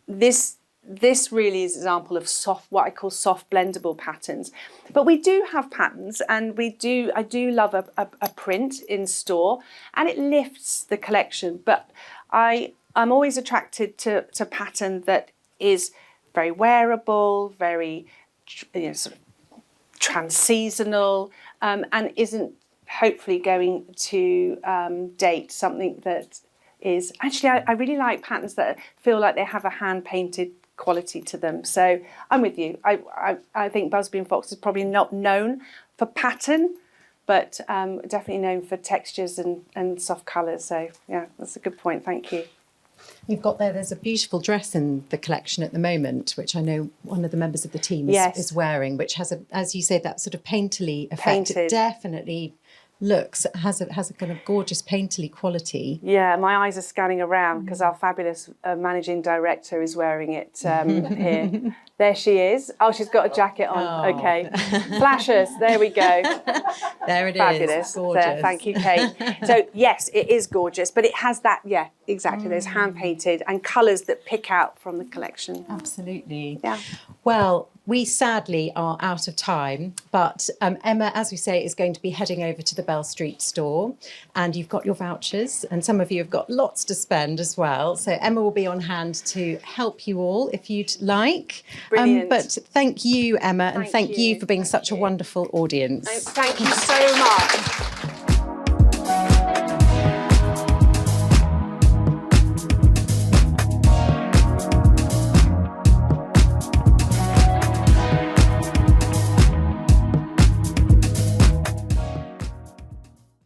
This really is an example of what I call soft blendable patterns. But we do have patterns, and I do love a print in store, and it lifts the collection. But I'm always attracted to pattern that is very wearable, very sort of trans-seasonal, and isn't hopefully going to date something that is... Actually, I really like patterns that feel like they have a hand-painted quality to them. So I'm with you. I think Busby and Fox is probably not known for pattern, but definitely known for textures and soft colours. So yeah, that's a good point. Thank you. You've got there's a beautiful dress in the collection at the moment, which I know one of the members of the team is wearing, which has as you say, that sort of painterly effect. Painted. It definitely has a kind of gorgeous painterly quality. Yeah, my eyes are scanning around because our fabulous managing director is wearing it here. There she is. Oh, she's got a jacket on. Oh. Okay. Flashes. There we go. There it is. Fabulous. Gorgeous. There, thank you, Kate. So, yes, it is gorgeous, but it has that, exactly, those hand-painted and colours that pick out from the collection. Absolutely. Yeah. Well, we sadly are out of time, but Emma, as we say, is going to be heading over to the Belle Street store, and you've got your vouchers, and some of you have got lots to spend as well. So Emma will be on hand to help you all if you'd like. Brilliant. But thank you, Emma, and thank you for being such a wonderful audience. Thank you so much.